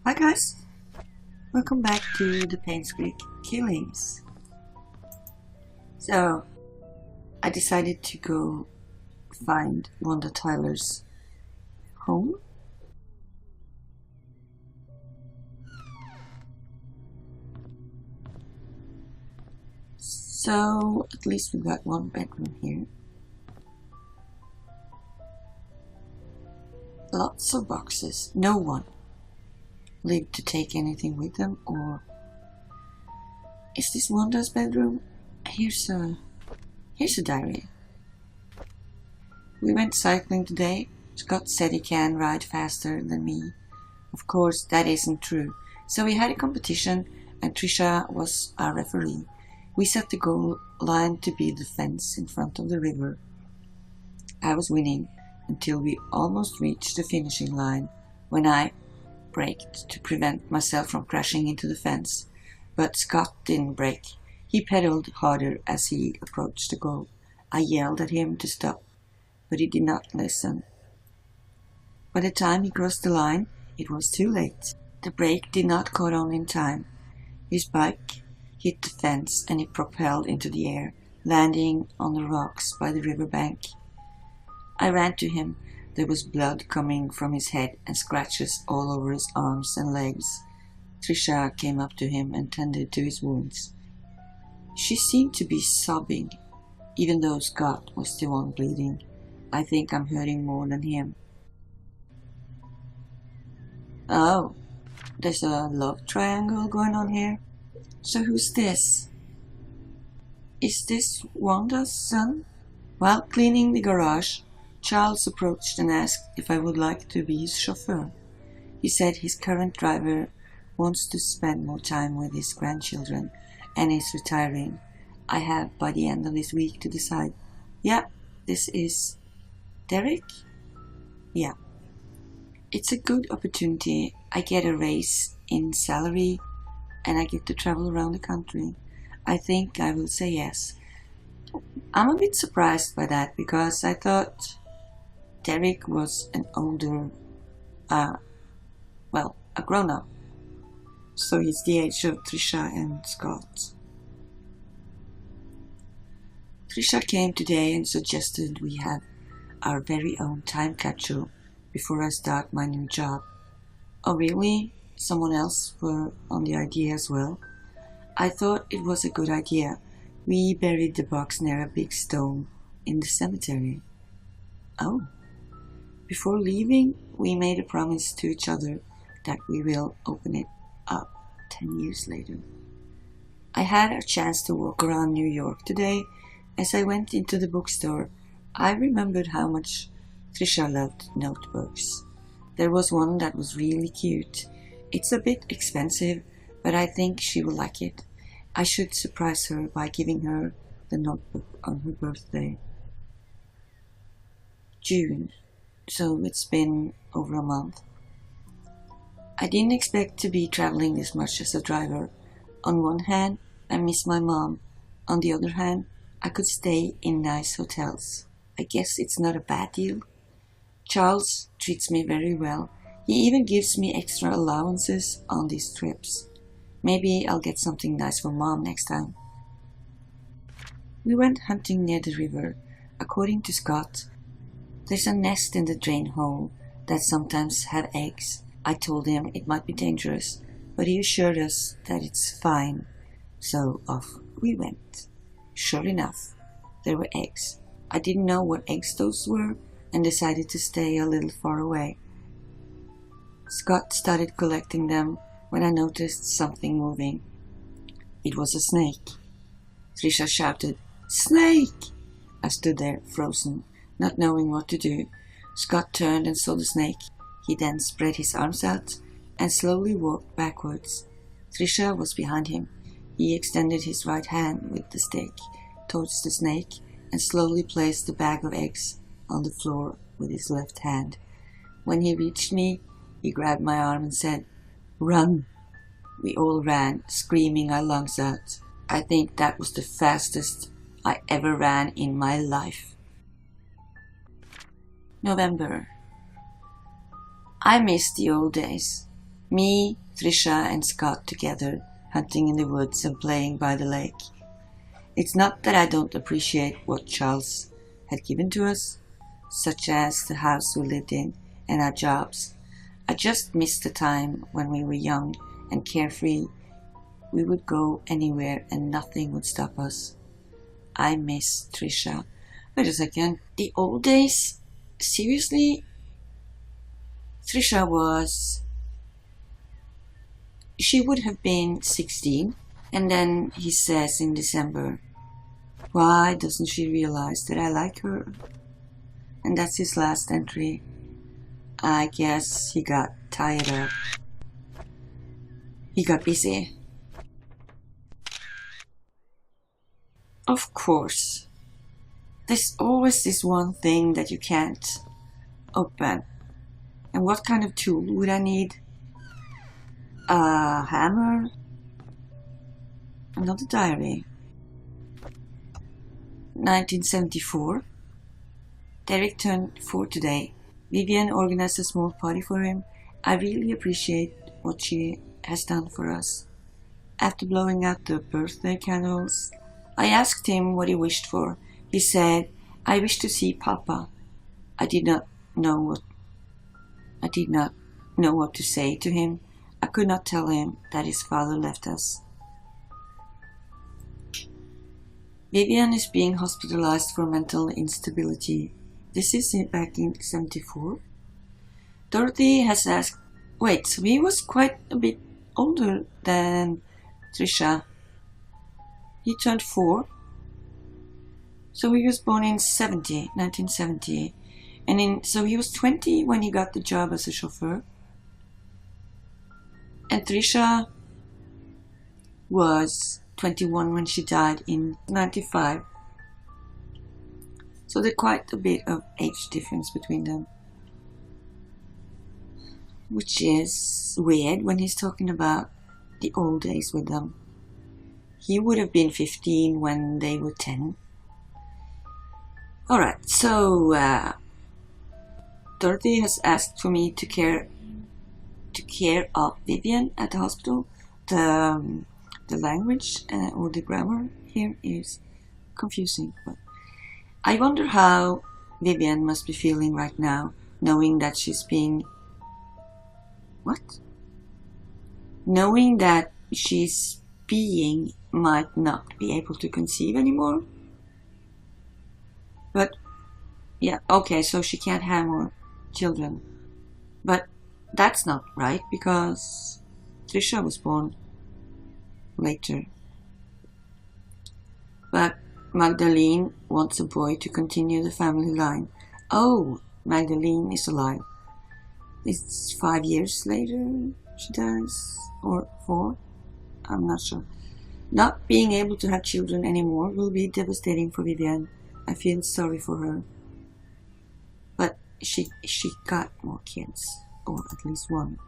Hi guys, welcome back to the Painscreek Killings. So, I decided to go find Wanda Tyler's home. So, at least we got one bedroom here. Lots of boxes, no one lived to take anything with them, or is this Wanda's bedroom? Here's a diary. We went cycling today. Scott said he can ride faster than me. Of course, that isn't true. So we had a competition and Trisha was our referee. We set the goal line to be the fence in front of the river. I was winning until we almost reached the finishing line when I braked to prevent myself from crashing into the fence. But Scott didn't brake. He pedaled harder as he approached the goal. I yelled at him to stop, but he did not listen. By the time he crossed the line, it was too late. The brake did not cut on in time. His bike hit the fence and it propelled into the air, landing on the rocks by the riverbank. I ran to him. There was blood coming from his head and scratches all over his arms and legs. Trisha came up to him and tended to his wounds. She seemed to be sobbing, even though Scott was the one bleeding. I think I'm hurting more than him. Oh, there's a love triangle going on here. So who's this? Is this Wanda's son? While cleaning the garage, Charles approached and asked if I would like to be his chauffeur. He said his current driver wants to spend more time with his grandchildren and is retiring. I have by the end of this week to decide. Yeah, this is Derrick? Yeah. It's a good opportunity. I get a raise in salary and I get to travel around the country. I think I will say yes. I'm a bit surprised by that because I thought Derrick was an older, a grown-up. So he's the age of Trisha and Scott. Trisha came today and suggested we have our very own time capsule before I start my new job. Oh really? Someone else were on the idea as well? I thought it was a good idea. We buried the box near a big stone in the cemetery. Oh. Before leaving, we made a promise to each other that we will open it up 10 years later. I had a chance to walk around New York today. As I went into the bookstore, I remembered how much Trisha loved notebooks. There was one that was really cute. It's a bit expensive, but I think she will like it. I should surprise her by giving her the notebook on her birthday. June, so it's been over a month. I didn't expect to be traveling this much as a driver. On one hand, I miss my mom. On the other hand, I could stay in nice hotels. I guess it's not a bad deal. Charles treats me very well. He even gives me extra allowances on these trips. Maybe I'll get something nice for Mom next time. We went hunting near the river. According to Scott, there's a nest in the drain hole that sometimes have eggs. I told him it might be dangerous, but he assured us that it's fine. So off we went. Sure enough, there were eggs. I didn't know what eggs those were and decided to stay a little far away. Scott started collecting them when I noticed something moving. It was a snake. Trisha shouted, "Snake!" I stood there, frozen, not knowing what to do. Scott turned and saw the snake. He then spread his arms out and slowly walked backwards. Trisha was behind him. He extended his right hand with the stick towards the snake and slowly placed the bag of eggs on the floor with his left hand. When he reached me, he grabbed my arm and said, "Run!" We all ran, screaming our lungs out. I think that was the fastest I ever ran in my life. November. I miss the old days. Me, Trisha, and Scott together, hunting in the woods and playing by the lake. It's not that I don't appreciate what Charles had given to us, such as the house we lived in and our jobs. I just miss the time when we were young and carefree. We would go anywhere and nothing would stop us. I miss Trisha. Wait a second. The old days? Seriously? Trisha was... She would have been 16. And then he says in December, why doesn't she realize that I like her? And that's his last entry. I guess he got tired of. He got busy. Of course. There's always this one thing that you can't open. And what kind of tool would I need? A hammer? Another diary. 1974. Derrick turned 4 today. Vivian organized a small party for him. I really appreciate what she has done for us. After blowing out the birthday candles, I asked him what he wished for. He said, I wish to see Papa. I did not know what to say to him. I could not tell him that his father left us. Vivian is being hospitalized for mental instability. This is back in 74. Dorothy has asked, wait, so he was quite a bit older than Trisha. He turned 4. So he was born in 1970. So he was 20 when he got the job as a chauffeur. And Trisha was 21 when she died in 95. So there's quite a bit of age difference between them. Which is weird when he's talking about the old days with them. He would have been 15 when they were 10. Alright, so Dorothy has asked for me to care of Vivian at the hospital. The language or the grammar here is confusing, but I wonder how Vivian must be feeling right now, knowing that she's being... What? Knowing that she's being might not be able to conceive anymore. But, yeah, okay, so she can't have more children. But that's not right, because Trisha was born later. But Magdalene wants a boy to continue the family line. Oh, Magdalene is alive. It's 5 years later she dies, or 4, I'm not sure. Not being able to have children anymore will be devastating for Vivian. I feel sorry for her. But she got more kids, or at least one.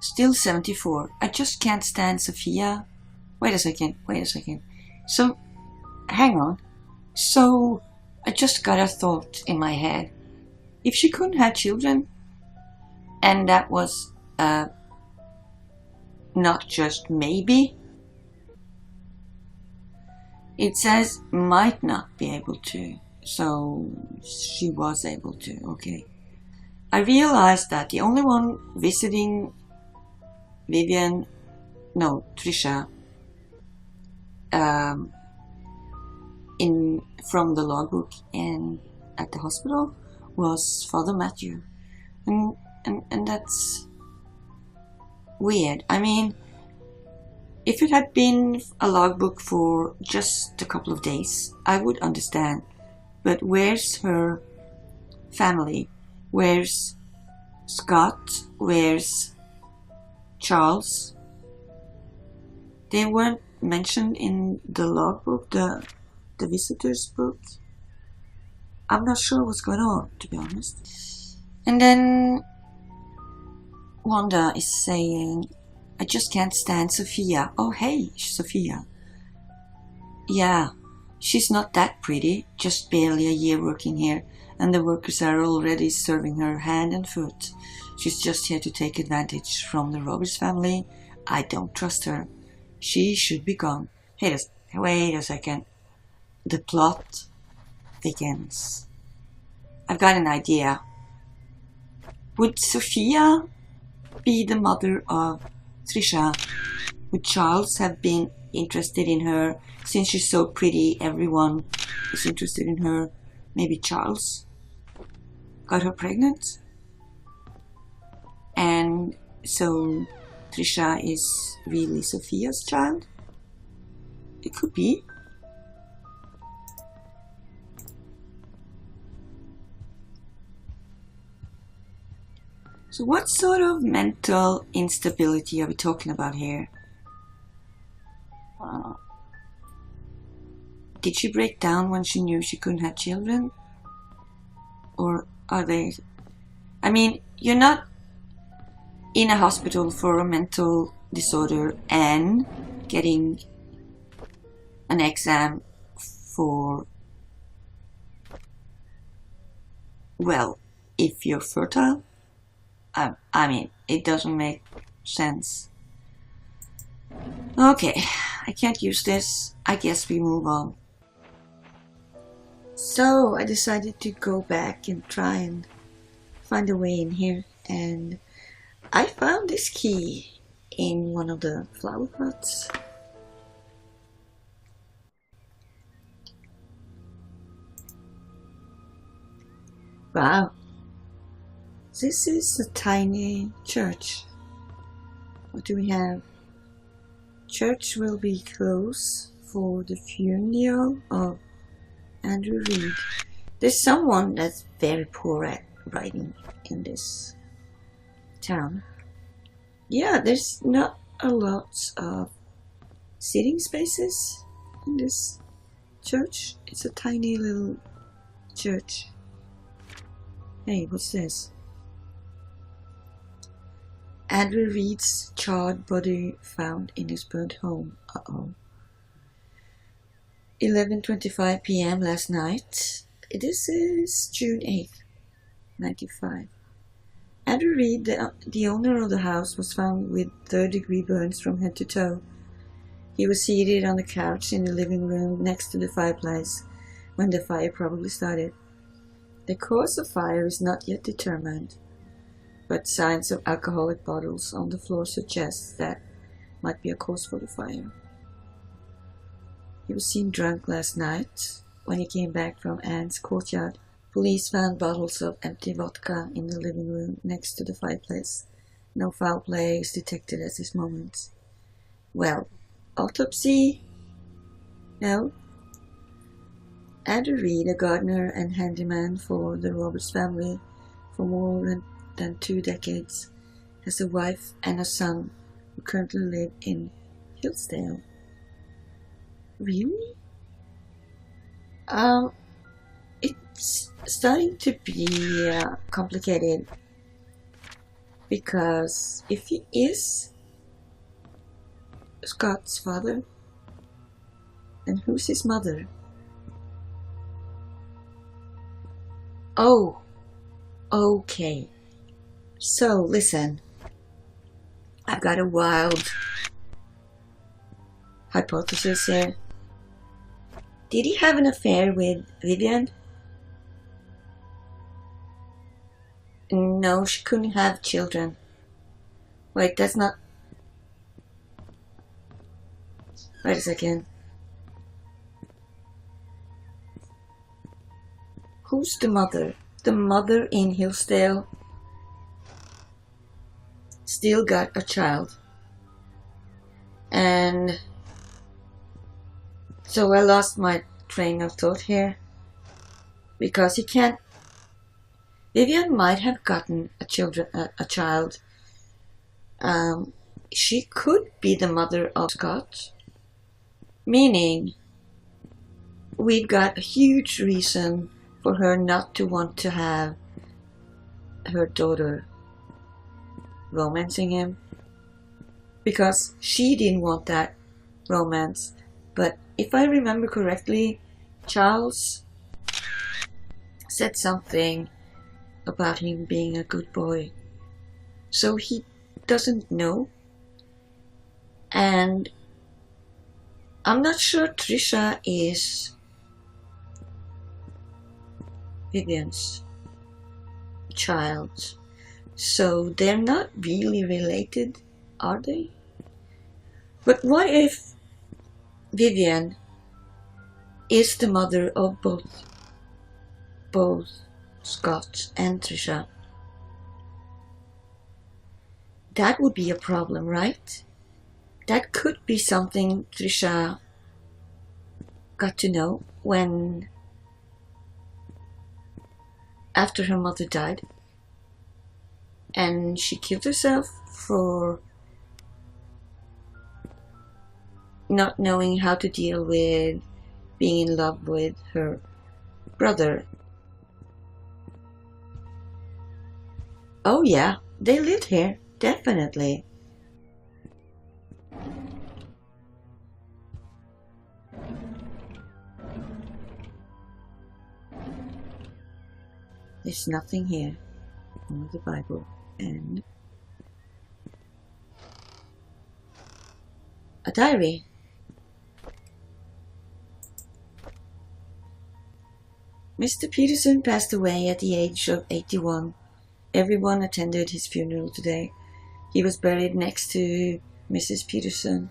Still 74. I just can't stand Sophia. Wait a second. So, hang on. So, I just got a thought in my head. If she couldn't have children, and that was not just maybe, it says might not be able to, so she was able to, okay. I realized that the only one visiting Trisha, from the logbook and at the hospital was Father Matthew, and that's weird. I mean, if it had been a logbook for just a couple of days, I would understand. But where's her family? Where's Scott? Where's Charles? They weren't mentioned in the logbook, the visitor's book. I'm not sure what's going on, to be honest. And then Wanda is saying, I just can't stand Sophia. Oh, hey, Sophia. Yeah, she's not that pretty, just barely a year working here. and the workers are already serving her hand and foot. She's just here to take advantage from the Roberts family. I don't trust her. She should be gone. Wait a second. The plot begins. I've got an idea. Would Sophia be the mother of Trisha? Would Charles have been interested in her? Since she's so pretty, everyone is interested in her. Maybe Charles got her pregnant? And so Trisha is really Sophia's child? It could be. So what sort of mental instability are we talking about here? Did she break down when she knew she couldn't have children? Or are they... I mean, you're not in a hospital for a mental disorder and getting an exam for... Well, if you're fertile? I mean, it doesn't make sense. Okay, I can't use this. I guess we move on. So I decided to go back and try and find a way in here, and I found this key in one of the flower pots. Wow. This is a tiny church. What do we have? Church will be closed for the funeral of Andrew Reed. There's someone that's very poor at writing in this town. Yeah, there's not a lot of sitting spaces in this church. It's a tiny little church. Hey, what's this? Andrew Reed's charred body found in his burnt home. Uh-oh. 11:25 p.m. last night. This is June 8th, 1995. Andrew Reed, the owner of the house, was found with third-degree burns from head to toe. He was seated on the couch in the living room next to the fireplace when the fire probably started. The cause of fire is not yet determined, but signs of alcoholic bottles on the floor suggest that might be a cause for the fire. He was seen drunk last night when he came back from Anne's courtyard. Police found bottles of empty vodka in the living room next to the fireplace. No foul play is detected at this moment. Well, autopsy? No. Andrew Reed, a gardener and handyman for the Roberts family for more than 2 decades, has a wife and a son who currently live in Hillsdale. Really? It's starting to be complicated, because if he is Scott's father, then who's his mother? Oh, okay. So, listen. I've got a wild hypothesis here. Did he have an affair with Vivian? No, she couldn't have children. Wait, that's not... Wait a second. Who's the mother? The mother in Hillsdale still got a child. And so I lost my train of thought here, because he can't... Vivian might have gotten a child. She could be the mother of Scott, meaning we've got a huge reason for her not to want to have her daughter romancing him, because she didn't want that romance. But if I remember correctly, Charles said something about him being a good boy. So he doesn't know. And I'm not sure Trisha is Vivian's child. So they're not really related, are they? But what if Vivian is the mother of both Scott and Trisha? That would be a problem, right? That could be something Trisha got to know when after her mother died, and she killed herself for not knowing how to deal with being in love with her brother. Oh yeah, they lived here, definitely. There's nothing here, only the Bible and a diary. Mr. Peterson passed away at the age of 81. Everyone attended his funeral today. He was buried next to Mrs. Peterson.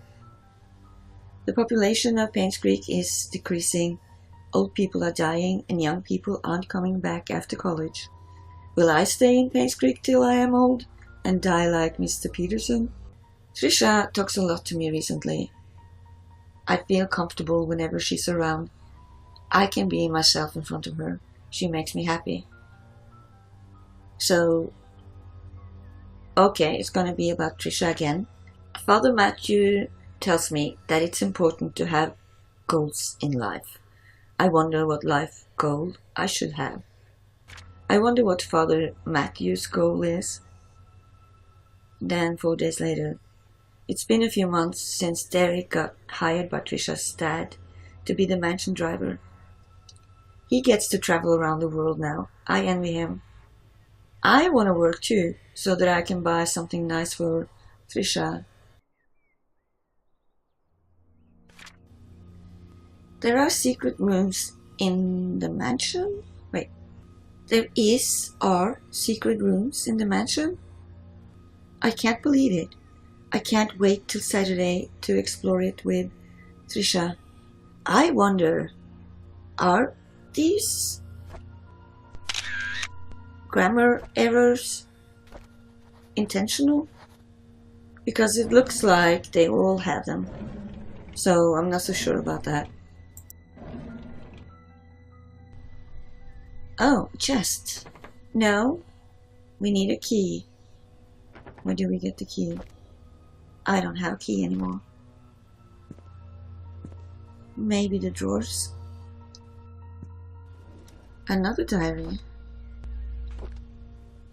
The population of Painscreek is decreasing. Old people are dying and young people aren't coming back after college. Will I stay in Painscreek till I am old and die like Mr. Peterson? Trisha talks a lot to me recently. I feel comfortable whenever she's around. I can be myself in front of her. She makes me happy. So, okay, it's gonna be about Trisha again. Father Matthew tells me that it's important to have goals in life. I wonder what life goal I should have. I wonder what Father Matthew's goal is. Then 4 days later, it's been a few months since Derrick got hired by Trisha's dad to be the mansion driver. He gets to travel around the world now. I envy him. I want to work too, so that I can buy something nice for Trisha. There are secret rooms in the mansion? Wait, are secret rooms in the mansion? I can't believe it. I can't wait till Saturday to explore it with Trisha. I wonder, are these grammar errors intentional? Because it looks like they all have them. So I'm not so sure about that. Oh, chest. No, we need a key. Where do we get the key? I don't have a key anymore. Maybe the drawers. Another diary.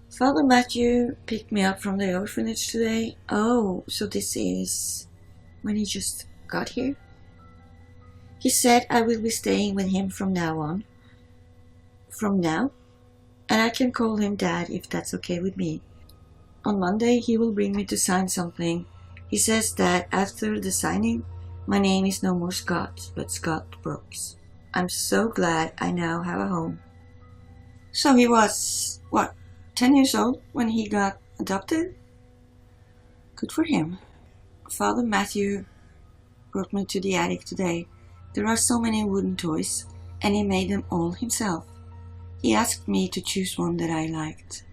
Father Matthew picked me up from the orphanage today. Oh, so this is when he just got here? He said I will be staying with him from now on. From now? And I can call him Dad if that's okay with me. On Monday he will bring me to sign something. He says that after the signing, my name is no more Scott, but Scott Brooks. I'm so glad I now have a home. So he was, 10 years old when he got adopted? Good for him. Father Matthew brought me to the attic today. There are so many wooden toys, and he made them all himself. He asked me to choose one that I liked.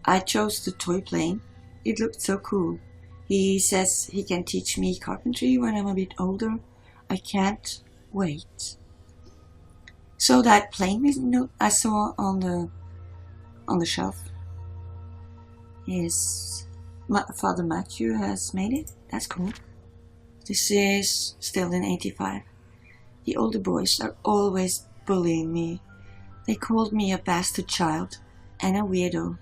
I chose the toy plane. It looked so cool. He says he can teach me carpentry when I'm a bit older. I can't wait. So that plane I saw on the shelf is Father Matthew has made it. That's cool. This is still in 85. The older boys are always bullying me. They called me a bastard child and a weirdo.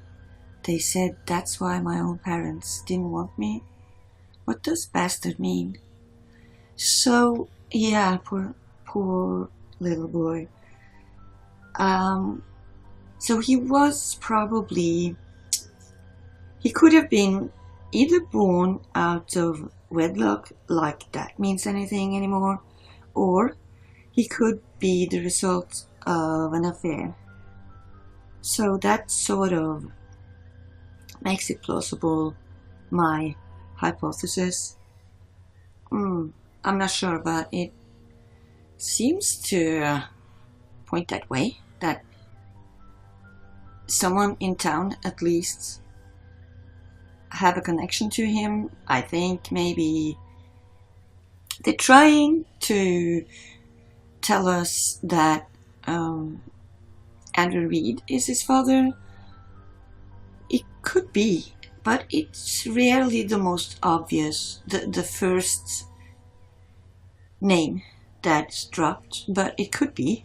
They said that's why my own parents didn't want me. What does bastard mean? So, yeah, poor little boy. So he could have been either born out of wedlock, like that means anything anymore, or he could be the result of an affair. So that sort of makes it plausible, my hypothesis. I'm not sure, but it seems to point that way, that someone in town at least have a connection to him. I think maybe they're trying to tell us that Andrew Reed is his father. It could be, but it's rarely the most obvious, the first name that's dropped, but it could be.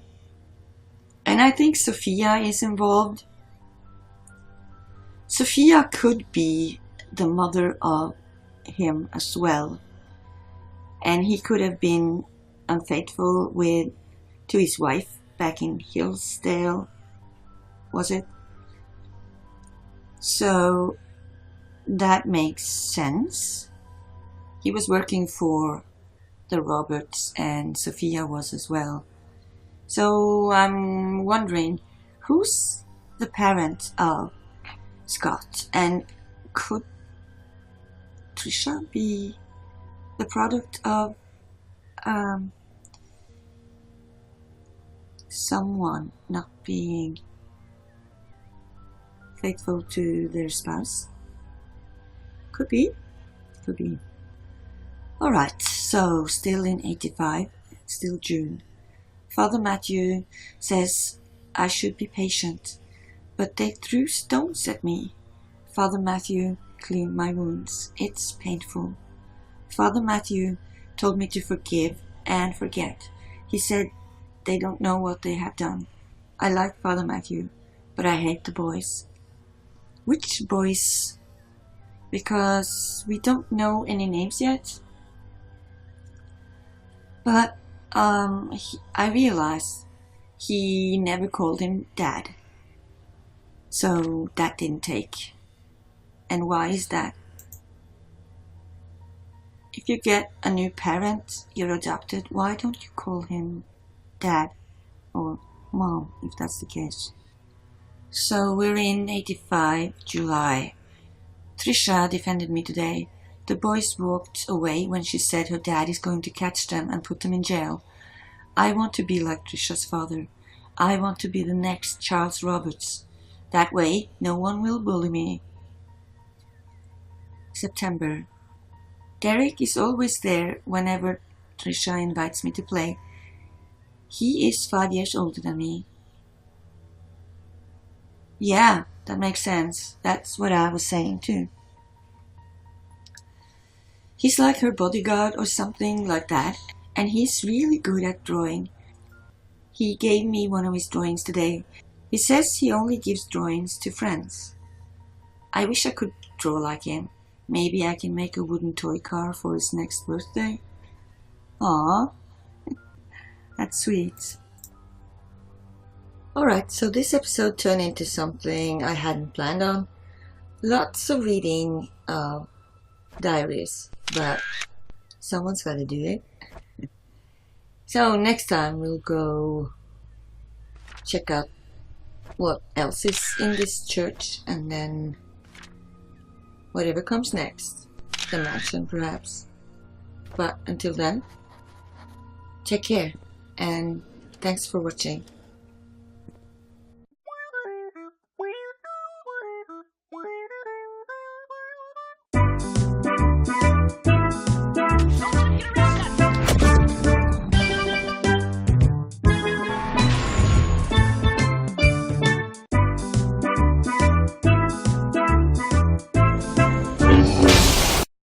And I think Sophia is involved. Sophia could be the mother of him as well, and he could have been unfaithful to his wife back in Hillsdale, was it? So that makes sense. He was working for the Roberts, and Sophia was as well. So I'm wondering, who's the parent of Scott, and could Trisha be the product of someone not being faithful to their spouse? Could be. Alright, so still in 85, still June. Father Matthew says I should be patient, but they threw stones at me. Father Matthew cleaned my wounds. It's painful. Father Matthew told me to forgive and forget. He said they don't know what they have done. I like Father Matthew, but I hate the boys. Which boys? Because we don't know any names yet. But I realized he never called him Dad. So that didn't take. And why is that? If you get a new parent, you're adopted, why don't you call him Dad or Mom, if that's the case? So we're in 85, July. Trisha defended me today. The boys walked away when she said her dad is going to catch them and put them in jail. I want to be like Trisha's father. I want to be the next Charles Roberts. That way, no one will bully me. September. Derrick is always there whenever Trisha invites me to play. He is 5 years older than me. Yeah, that makes sense. That's what I was saying too. He's like her bodyguard or something like that, and he's really good at drawing. He gave me one of his drawings today. He says he only gives drawings to friends. I wish I could draw like him. Maybe I can make a wooden toy car for his next birthday. Aww, that's sweet. Alright, so this episode turned into something I hadn't planned on. Lots of reading diaries, but someone's gotta do it. So next time we'll go check out what else is in this church, and then whatever comes next, the mansion perhaps. But until then, take care, and thanks for watching.